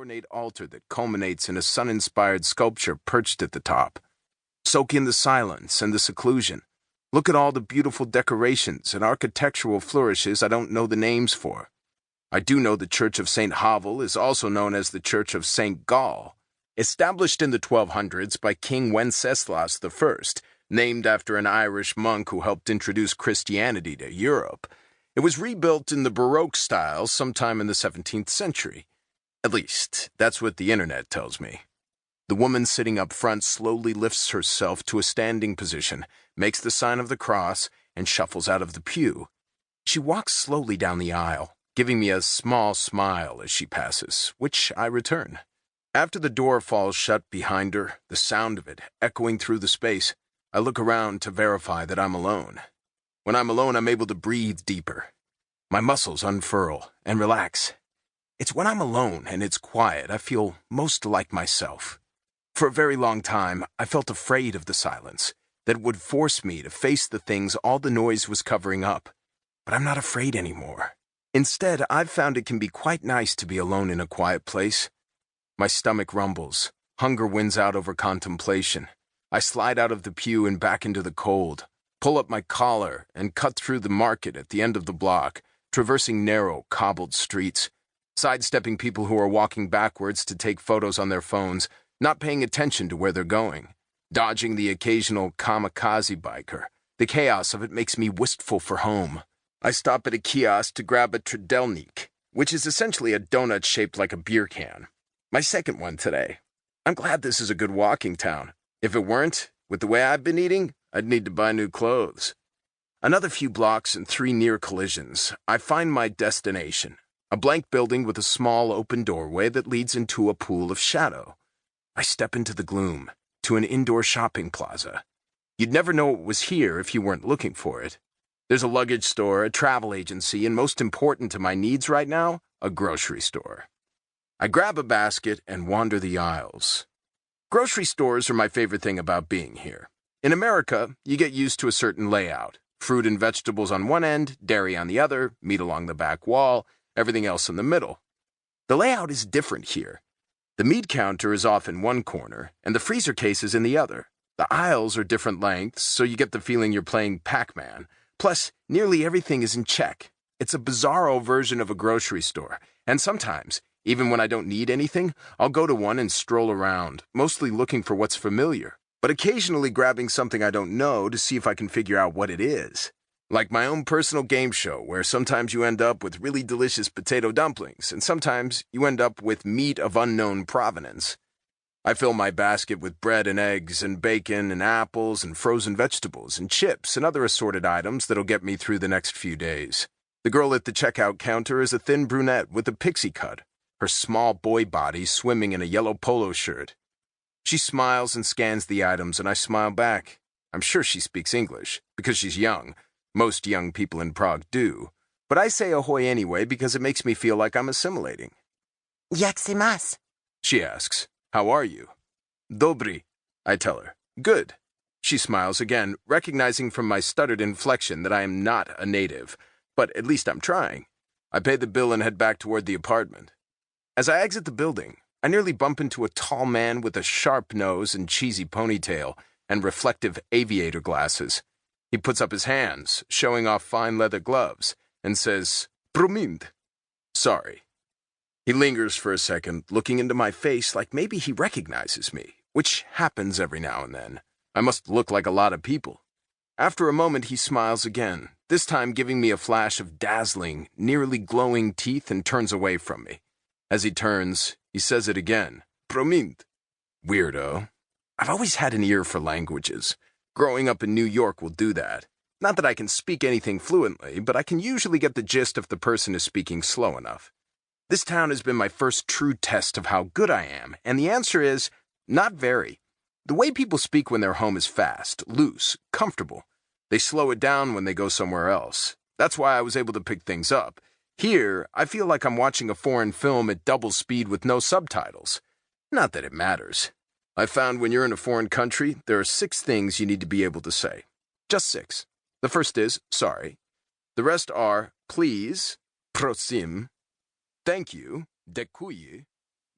ornate altar that culminates in a sun-inspired sculpture perched at the top. Soak in the silence and the seclusion. Look at all the beautiful decorations and architectural flourishes I don't know the names for. I do know the Church of St. Havel is also known as the Church of St. Gall, established in the 1200s by King Wenceslas I, named after an Irish monk who helped introduce Christianity to Europe. It was rebuilt in the Baroque style sometime in the 17th century. At least, that's what the internet tells me. The woman sitting up front slowly lifts herself to a standing position, makes the sign of the cross, and shuffles out of the pew. She walks slowly down the aisle, giving me a small smile as she passes, which I return. After the door falls shut behind her, the sound of it echoing through the space, I look around to verify that I'm alone. When I'm alone, I'm able to breathe deeper. My muscles unfurl and relax. It's when I'm alone and it's quiet I feel most like myself. For a very long time, I felt afraid of the silence, that it would force me to face the things all the noise was covering up. But I'm not afraid anymore. Instead, I've found it can be quite nice to be alone in a quiet place. My stomach rumbles. Hunger wins out over contemplation. I slide out of the pew and back into the cold, pull up my collar, and cut through the market at the end of the block, traversing narrow, cobbled streets, sidestepping people who are walking backwards to take photos on their phones, not paying attention to where they're going, dodging the occasional kamikaze biker. The chaos of it makes me wistful for home. I stop at a kiosk to grab a tridelnik, which is essentially a donut shaped like a beer can. My second one today. I'm glad this is a good walking town. If it weren't, with the way I've been eating, I'd need to buy new clothes. Another few blocks and 3 near collisions, I find my destination, a blank building with a small open doorway that leads into a pool of shadow. I step into the gloom, to an indoor shopping plaza. You'd never know it was here if you weren't looking for it. There's a luggage store, a travel agency, and most important to my needs right now, a grocery store. I grab a basket and wander the aisles. Grocery stores are my favorite thing about being here. In America, you get used to a certain layout. Fruit and vegetables on one end, dairy on the other, meat along the back wall, everything else in the middle. The layout is different here. The meat counter is off in one corner, and the freezer case is in the other. The aisles are different lengths, so you get the feeling you're playing Pac-Man. Plus, nearly everything is in check. It's a bizarro version of a grocery store, and sometimes, even when I don't need anything, I'll go to one and stroll around, mostly looking for what's familiar, but occasionally grabbing something I don't know to see if I can figure out what it is. Like my own personal game show, where sometimes you end up with really delicious potato dumplings, and sometimes you end up with meat of unknown provenance. I fill my basket with bread and eggs and bacon and apples and frozen vegetables and chips and other assorted items that'll get me through the next few days. The girl at the checkout counter is a thin brunette with a pixie cut, her small boy body swimming in a yellow polo shirt. She smiles and scans the items, and I smile back. I'm sure she speaks English, because she's young. Most young people in Prague do. But I say ahoy anyway because it makes me feel like I'm assimilating. Jak si mas? She asks, how are you? Dobry, I tell her. Good. She smiles again, recognizing from my stuttered inflection that I am not a native. But at least I'm trying. I pay the bill and head back toward the apartment. As I exit the building, I nearly bump into a tall man with a sharp nose and cheesy ponytail and reflective aviator glasses. He puts up his hands, showing off fine leather gloves, and says, Promind. Sorry. He lingers for a second, looking into my face like maybe he recognizes me, which happens every now and then. I must look like a lot of people. After a moment, he smiles again, this time giving me a flash of dazzling, nearly glowing teeth, and turns away from me. As he turns, he says it again, Promind. Weirdo. I've always had an ear for languages. Growing up in New York will do that. Not that I can speak anything fluently, but I can usually get the gist if the person is speaking slow enough. This town has been my first true test of how good I am, and the answer is, not very. The way people speak when they're home is fast, loose, comfortable. They slow it down when they go somewhere else. That's why I was able to pick things up. Here, I feel like I'm watching a foreign film at double speed with no subtitles. Not that it matters. I found when you're in a foreign country, there are 6 things you need to be able to say. Just 6. The first is, sorry. The rest are, please, prosim, thank you, děkuji,